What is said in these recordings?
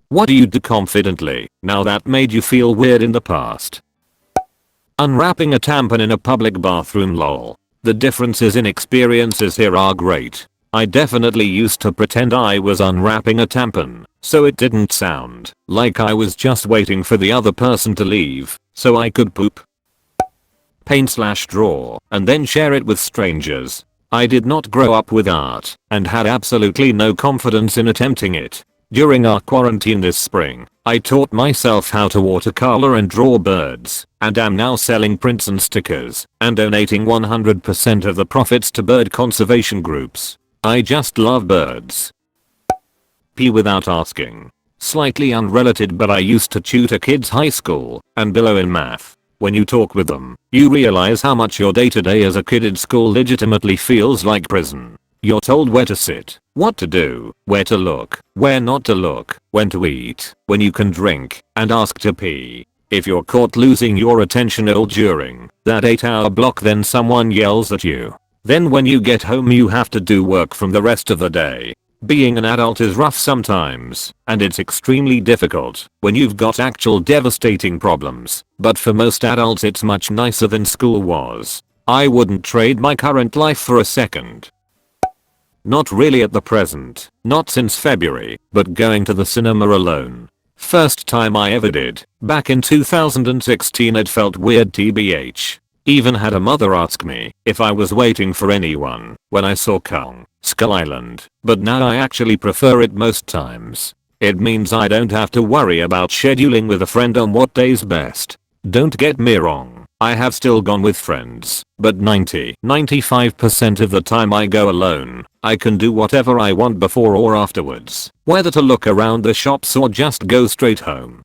What do you do confidently now that made you feel weird in the past? Unwrapping a tampon in a public bathroom lol. The differences in experiences here are great. I definitely used to pretend I was unwrapping a tampon, so it didn't sound like I was just waiting for the other person to leave, so I could poop, paint/draw, and then share it with strangers. I did not grow up with art, and had absolutely no confidence in attempting it. During our quarantine this spring, I taught myself how to watercolor and draw birds, and am now selling prints and stickers, and donating 100% of the profits to bird conservation groups. I just love birds. Pee without asking. Slightly unrelated, but I used to tutor kids high school and below in math. When you talk with them, you realize how much your day-to-day as a kid in school legitimately feels like prison. You're told where to sit, what to do, where to look, where not to look, when to eat, when you can drink, and ask to pee. If you're caught losing your attention all during that 8-hour block, then someone yells at you. Then when you get home you have to do work from the rest of the day. Being an adult is rough sometimes, and it's extremely difficult when you've got actual devastating problems, but for most adults it's much nicer than school was. I wouldn't trade my current life for a second. Not really at the present, not since February, but going to the cinema alone. First time I ever did, back in 2016. It felt weird tbh. Even had a mother ask me if I was waiting for anyone when I saw Kong Skull Island, but now I actually prefer it most times. It means I don't have to worry about scheduling with a friend on what day's best. Don't get me wrong, I have still gone with friends, but 95% of the time I go alone. I can do whatever I want before or afterwards, whether to look around the shops or just go straight home.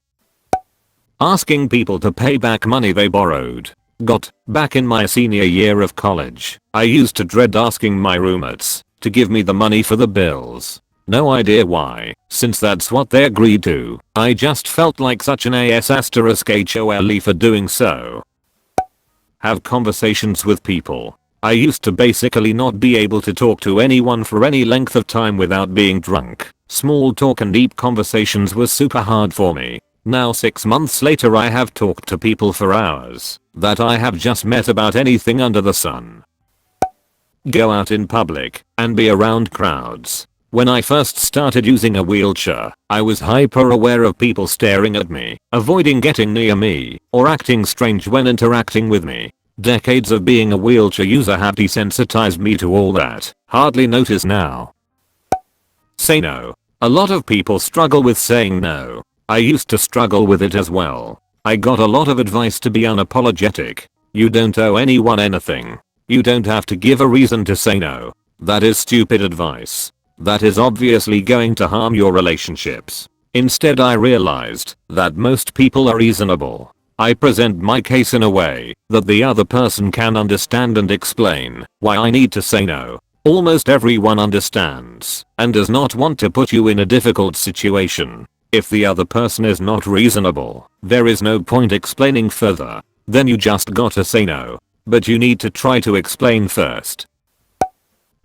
Asking people to pay back money they borrowed. Back in my senior year of college, I used to dread asking my roommates to give me the money for the bills. No idea why, since that's what they agreed to. I just felt like such an ass**hole for doing so. Have conversations with people. I used to basically not be able to talk to anyone for any length of time without being drunk. Small talk and deep conversations was super hard for me. Now 6 months later I have talked to people for hours that I have just met about anything under the sun. Go out in public and be around crowds. When I first started using a wheelchair, I was hyper aware of people staring at me, avoiding getting near me, or acting strange when interacting with me. Decades of being a wheelchair user have desensitized me to all that. Hardly notice now. Say no. A lot of people struggle with saying no. I used to struggle with it as well. I got a lot of advice to be unapologetic. You don't owe anyone anything. You don't have to give a reason to say no. That is stupid advice. That is obviously going to harm your relationships. Instead I realized that most people are reasonable. I present my case in a way that the other person can understand and explain why I need to say no. Almost everyone understands and does not want to put you in a difficult situation. If the other person is not reasonable, there is no point explaining further. Then you just gotta say no. But you need to try to explain first.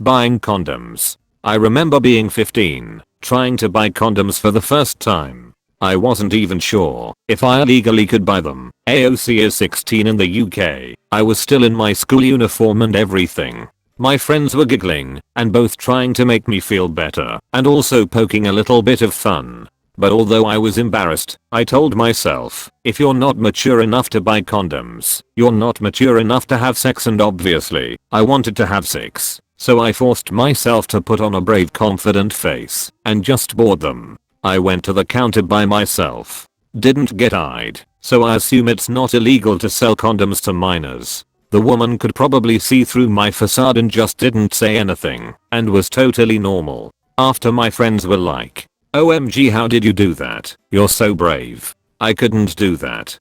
Buying condoms. I remember being 15, trying to buy condoms for the first time. I wasn't even sure if I legally could buy them. AOC is 16 in the UK. I was still in my school uniform and everything. My friends were giggling and both trying to make me feel better and also poking a little bit of fun. But although I was embarrassed, I told myself, if you're not mature enough to buy condoms, you're not mature enough to have sex, and obviously, I wanted to have sex. So I forced myself to put on a brave, confident face and just bought them. I went to the counter by myself. Didn't get eyed, so I assume it's not illegal to sell condoms to minors. The woman could probably see through my facade and just didn't say anything and was totally normal. After my friends were like, OMG, how did you do that? You're so brave. I couldn't do that.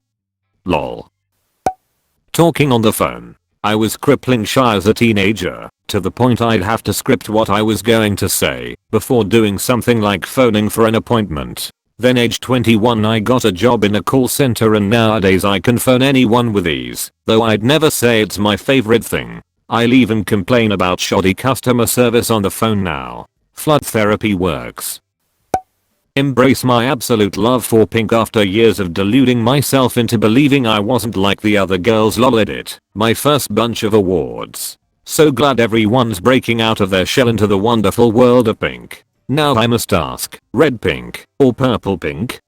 Lol. Talking on the phone. I was crippling shy as a teenager, to the point I'd have to script what I was going to say before doing something like phoning for an appointment. Then age 21 I got a job in a call center, and nowadays I can phone anyone with ease, though I'd never say it's my favorite thing. I'll even complain about shoddy customer service on the phone now. Flood therapy works. Embrace my absolute love for pink after years of deluding myself into believing I wasn't like the other girls. Lol edit. My first bunch of awards. So glad everyone's breaking out of their shell into the wonderful world of pink. Now I must ask, red pink or purple pink?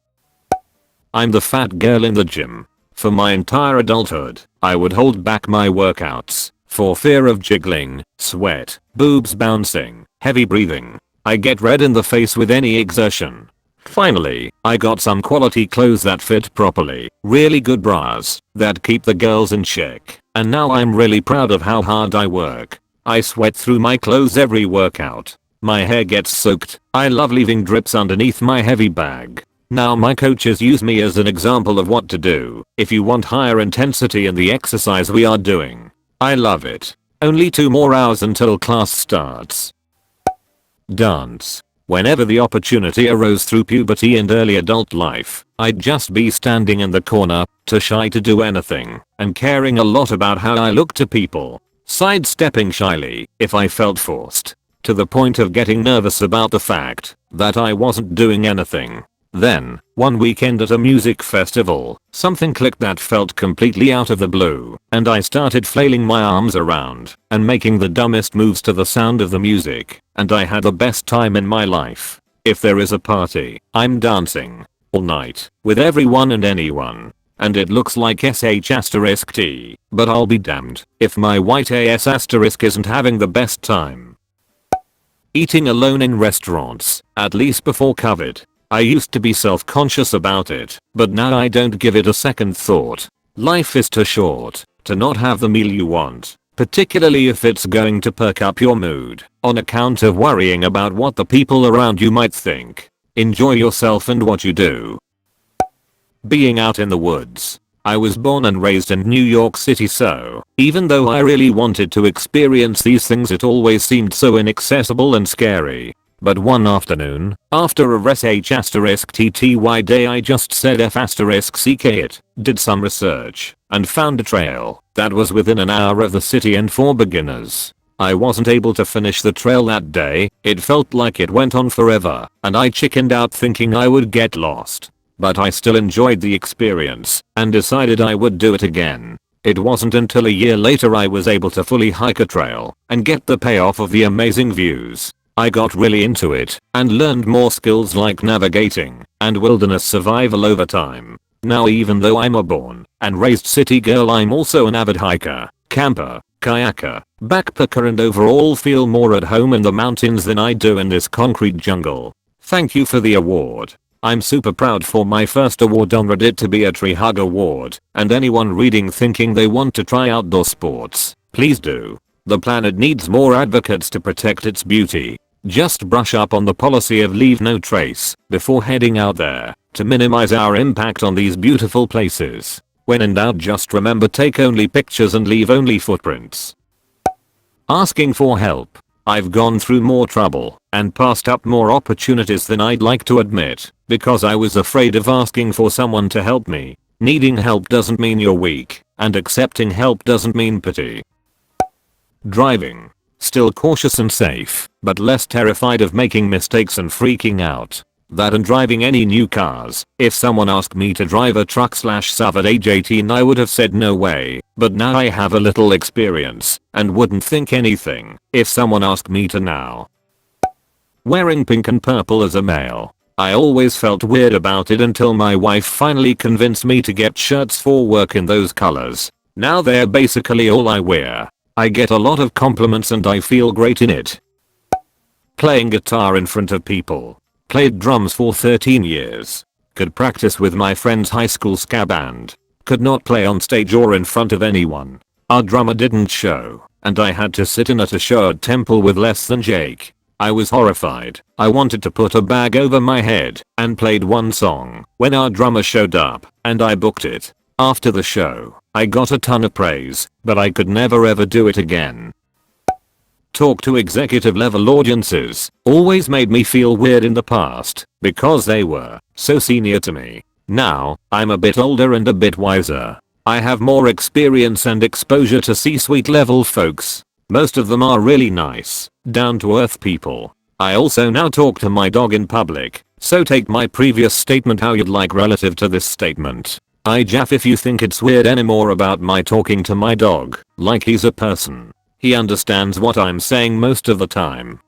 I'm the fat girl in the gym. For my entire adulthood, I would hold back my workouts for fear of jiggling, sweat, boobs bouncing, heavy breathing. I get red in the face with any exertion. Finally, I got some quality clothes that fit properly, really good bras that keep the girls in check, and now I'm really proud of how hard I work. I sweat through my clothes every workout. My hair gets soaked. I love leaving drips underneath my heavy bag. Now my coaches use me as an example of what to do if you want higher intensity in the exercise we are doing. I love it. Only 2 more hours until class starts. Dance. Whenever the opportunity arose through puberty and early adult life, I'd just be standing in the corner, too shy to do anything, and caring a lot about how I looked to people. Sidestepping shyly if I felt forced, to the point of getting nervous about the fact that I wasn't doing anything. Then, one weekend at a music festival, something clicked that felt completely out of the blue, and I started flailing my arms around and making the dumbest moves to the sound of the music, and I had the best time in my life. If there is a party, I'm dancing all night with everyone and anyone. And it looks like sh*t, but I'll be damned if my white ass asterisk isn't having the best time. Eating alone in restaurants, at least before COVID. I used to be self-conscious about it, but now I don't give it a second thought. Life is too short to not have the meal you want, particularly if it's going to perk up your mood on account of worrying about what the people around you might think. Enjoy yourself and what you do. Being out in the woods. I was born and raised in New York City, so even though I really wanted to experience these things, it always seemed so inaccessible and scary. But one afternoon, after a sh*tty day, I just said f*ck it, did some research, and found a trail that was within an hour of the city and for beginners. I wasn't able to finish the trail that day. It felt like it went on forever, and I chickened out thinking I would get lost. But I still enjoyed the experience and decided I would do it again. It wasn't until a year later I was able to fully hike a trail and get the payoff of the amazing views. I got really into it and learned more skills like navigating and wilderness survival over time. Now, even though I'm a born and raised city girl, I'm also an avid hiker, camper, kayaker, backpacker, and overall feel more at home in the mountains than I do in this concrete jungle. Thank you for the award. I'm super proud for my first award on Reddit to be a Tree Hug Award, and anyone reading thinking they want to try outdoor sports, please do. The planet needs more advocates to protect its beauty. Just brush up on the policy of leave no trace before heading out there to minimize our impact on these beautiful places. When in doubt, just remember, take only pictures and leave only footprints. Asking for help. I've gone through more trouble and passed up more opportunities than I'd like to admit because I was afraid of asking for someone to help me. Needing help doesn't mean you're weak, and accepting help doesn't mean pity. Driving. Still cautious and safe, but less terrified of making mistakes and freaking out. That and driving any new cars. If someone asked me to drive a truck/SUV at age 18, I would have said no way, but now I have a little experience and wouldn't think anything if someone asked me to now. Wearing pink and purple as a male. I always felt weird about it until my wife finally convinced me to get shirts for work in those colors. Now they're basically all I wear. I get a lot of compliments and I feel great in it. Playing guitar in front of people. Played drums for 13 years. Could practice with my friend's high school ska band. Could not play on stage or in front of anyone. Our drummer didn't show, and I had to sit in at a show at Temple with less than Jake. I was horrified. I wanted to put a bag over my head and played one song when our drummer showed up, and I booked it. After the show, I got a ton of praise, but I could never ever do it again. Talk to executive level audiences always made me feel weird in the past because they were so senior to me. Now, I'm a bit older and a bit wiser. I have more experience and exposure to C-suite level folks. Most of them are really nice, down to earth people. I also now talk to my dog in public So take my previous statement how you'd like relative to this statement. I jaff if you think it's weird anymore about my talking to my dog like he's a person. He understands what I'm saying most of the time.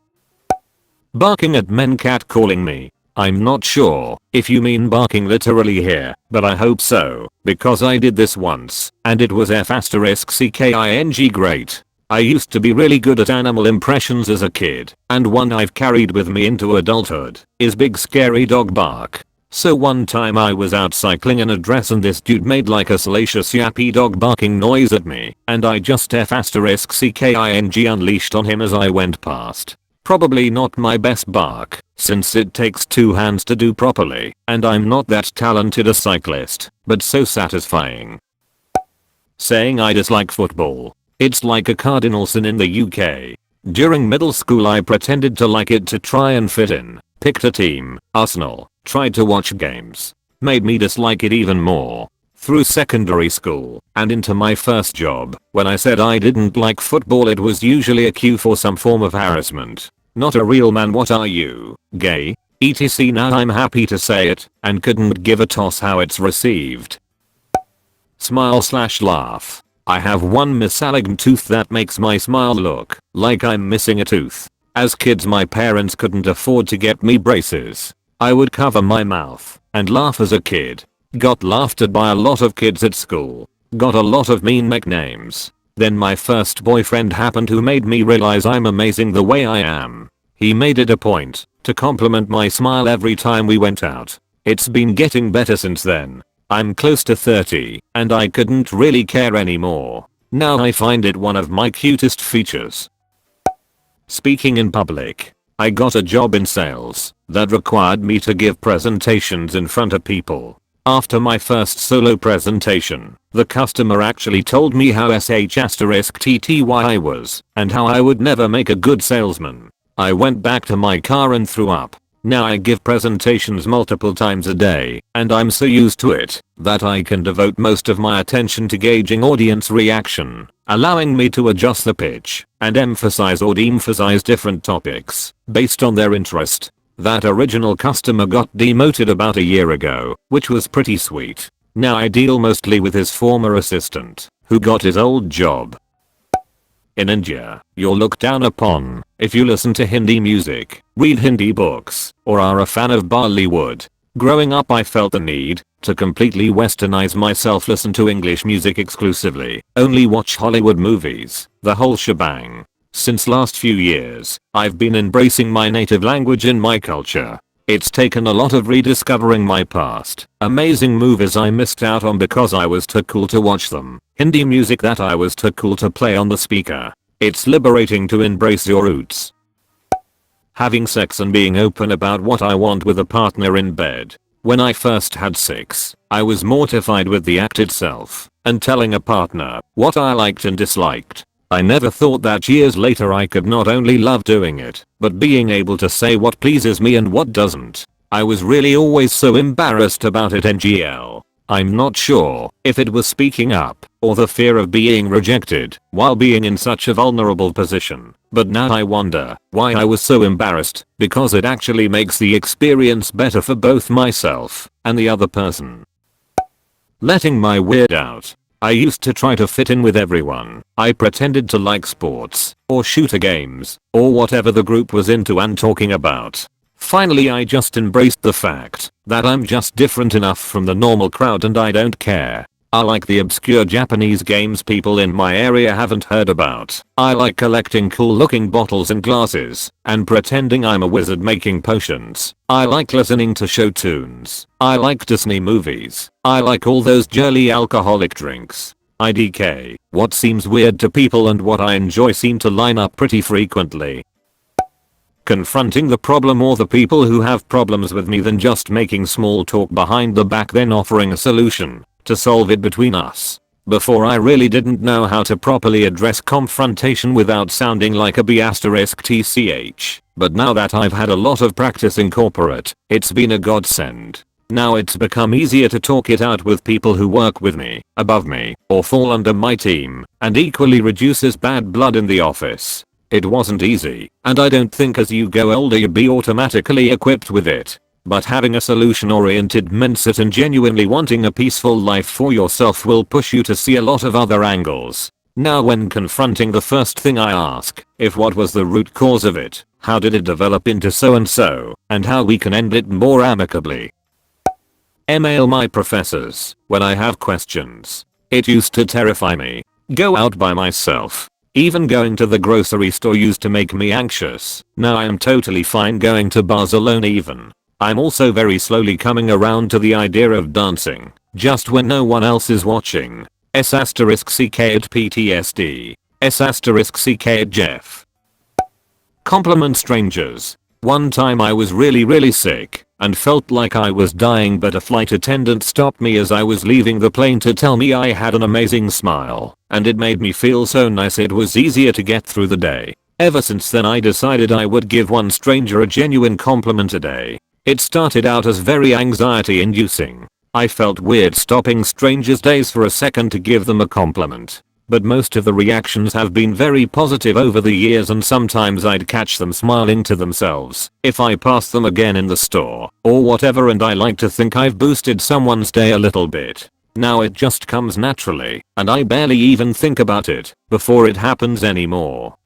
Barking at men catcalling me. I'm not sure if you mean barking literally here, but I hope so, because I did this once, and it was f***king great. I used to be really good at animal impressions as a kid, and one I've carried with me into adulthood is big scary dog bark. So one time I was out cycling in a dress and this dude made like a salacious yappy dog barking noise at me, and I just f***king unleashed on him as I went past. Probably not my best bark, since it takes 2 hands to do properly, and I'm not that talented a cyclist, but so satisfying. Saying I dislike football. It's like a cardinal sin in the UK. During middle school I pretended to like it to try and fit in, picked a team, Arsenal, tried to watch games. Made me dislike it even more. Through secondary school, and into my first job, when I said I didn't like football it was usually a cue for some form of harassment. Not a real man, what are you, gay? etc. Now I'm happy to say it, and couldn't give a toss how it's received. Smile/laugh. I have one misaligned tooth that makes my smile look like I'm missing a tooth. As kids my parents couldn't afford to get me braces. I would cover my mouth and laugh as a kid. Got laughed at by a lot of kids at school. Got a lot of mean nicknames. Then my first boyfriend happened who made me realize I'm amazing the way I am. He made it a point to compliment my smile every time we went out. It's been getting better since then. I'm close to 30 and I couldn't really care anymore. Now I find it one of my cutest features. Speaking in public. I got a job in sales that required me to give presentations in front of people. After my first solo presentation, the customer actually told me how sh**tty I was and how I would never make a good salesman. I went back to my car and threw up. Now I give presentations multiple times a day, and I'm so used to it that I can devote most of my attention to gauging audience reaction, allowing me to adjust the pitch and emphasize or de-emphasize different topics based on their interest. That original customer got demoted about a year ago, which was pretty sweet. Now I deal mostly with his former assistant, who got his old job. In India, you're looked down upon if you listen to Hindi music, read Hindi books, or are a fan of Bollywood. Growing up I felt the need to completely westernize myself, listen to English music exclusively, only watch Hollywood movies, the whole shebang. Since last few years, I've been embracing my native language in my culture. It's taken a lot of rediscovering my past, amazing movies I missed out on because I was too cool to watch them, Hindi music that I was too cool to play on the speaker. It's liberating to embrace your roots. Having sex and being open about what I want with a partner in bed. When I first had sex, I was mortified with the act itself and telling a partner what I liked and disliked. I never thought that years later I could not only love doing it, but being able to say what pleases me and what doesn't. I was really always so embarrassed about it. NGL. I'm not sure if it was speaking up or the fear of being rejected while being in such a vulnerable position, but now I wonder why I was so embarrassed, because it actually makes the experience better for both myself and the other person. Letting my weird out. I used to try to fit in with everyone. I pretended to like sports, or shooter games, or whatever the group was into and talking about. Finally I just embraced the fact that I'm just different enough from the normal crowd and I don't care. I like the obscure Japanese games people in my area haven't heard about. I like collecting cool looking bottles and glasses and pretending I'm a wizard making potions. I like listening to show tunes. I like Disney movies. I like all those girly alcoholic drinks. IDK. What seems weird to people and what I enjoy seem to line up pretty frequently. Confronting the problem or the people who have problems with me than just making small talk behind the back, then offering a solution to solve it between us. Before I really didn't know how to properly address confrontation without sounding like a b***tch, but now that I've had a lot of practice in corporate, it's been a godsend. Now it's become easier to talk it out with people who work with me, above me, or fall under my team, and equally reduces bad blood in the office. It wasn't easy, and I don't think as you go older you'll be automatically equipped with it. but having a solution-oriented mindset and genuinely wanting a peaceful life for yourself will push you to see a lot of other angles. Now when confronting the first thing I ask, if what was the root cause of it, how did it develop into so and so, and how we can end it more amicably. Email my professors when I have questions. It used to terrify me. Go out by myself. Even going to the grocery store used to make me anxious. Now I am totally fine going to bars alone even. I'm also very slowly coming around to the idea of dancing, just when no one else is watching. S**ck at PTSD. S**ck at Jeff. Compliment strangers. One time I was really sick and felt like I was dying, but a flight attendant stopped me as I was leaving the plane to tell me I had an amazing smile, and it made me feel so nice it was easier to get through the day. Ever since then I decided I would give one stranger a genuine compliment a day. It started out as very anxiety inducing. I felt weird stopping strangers days for a second to give them a compliment. But most of the reactions have been very positive over the years, and sometimes I'd catch them smiling to themselves if I pass them again in the store or whatever, and I like to think I've boosted someone's day a little bit. Now it just comes naturally and I barely even think about it before it happens anymore.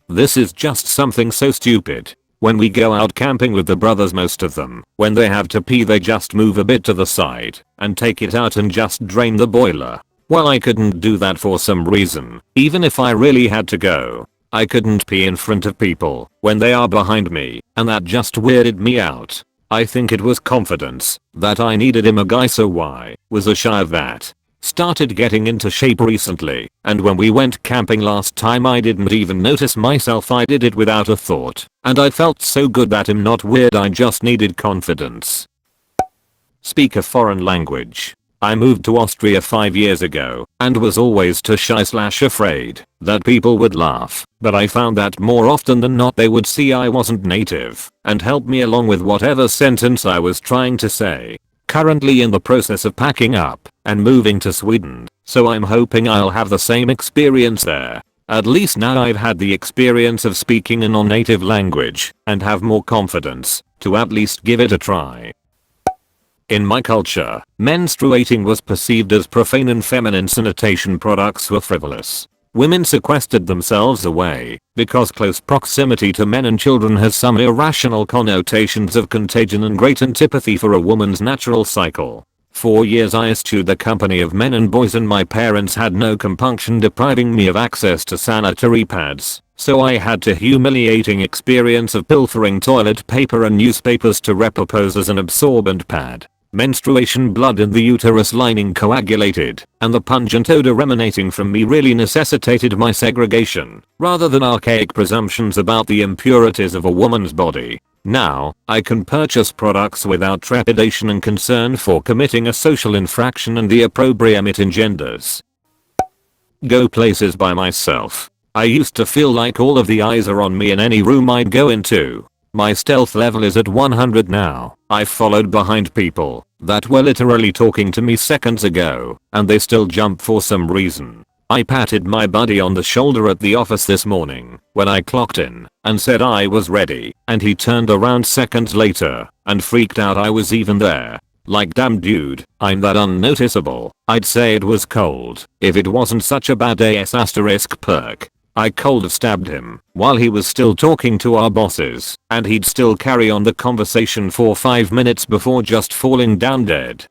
This is just something so stupid. When we go out camping with the brothers, most of them, when they have to pee, they just move a bit to the side and take it out and just drain the boiler. Well, I couldn't do that for some reason. Even if I really had to go, I couldn't pee in front of people when they are behind me, and that just weirded me out. I think it was confidence that I needed him a guy, so I was shy of that. Started getting into shape recently, and when we went camping last time I didn't even notice myself. I did it without a thought, and I felt so good that I'm not weird, I just needed confidence. Speak a foreign language. I moved to Austria 5 years ago and was always too shy/afraid that people would laugh, but I found that more often than not they would see I wasn't native and help me along with whatever sentence I was trying to say. Currently in the process of packing up and moving to Sweden, so I'm hoping I'll have the same experience there. At least now I've had the experience of speaking a non-native language and have more confidence to at least give it a try. In my culture, menstruating was perceived as profane and feminine sanitation products were frivolous. Women sequestered themselves away because close proximity to men and children has some irrational connotations of contagion and great antipathy for a woman's natural cycle. For years I eschewed the company of men and boys, and my parents had no compunction depriving me of access to sanitary pads, so I had the humiliating experience of pilfering toilet paper and newspapers to repurpose as an absorbent pad. Menstruation blood in the uterus lining coagulated, and the pungent odor emanating from me really necessitated my segregation, rather than archaic presumptions about the impurities of a woman's body. Now, I can purchase products without trepidation and concern for committing a social infraction and the opprobrium it engenders. Go places by myself. I used to feel like all of the eyes are on me in any room I'd go into. My stealth level is at 100 now. I followed behind people that were literally talking to me seconds ago, and they still jump for some reason. I patted my buddy on the shoulder at the office this morning when I clocked in and said I was ready, and he turned around seconds later and freaked out I was even there. Like, damn dude, I'm that unnoticeable. I'd say it was cold if it wasn't such a bad perk. I cold stabbed him while he was still talking to our bosses, and he'd still carry on the conversation for 5 minutes before just falling down dead.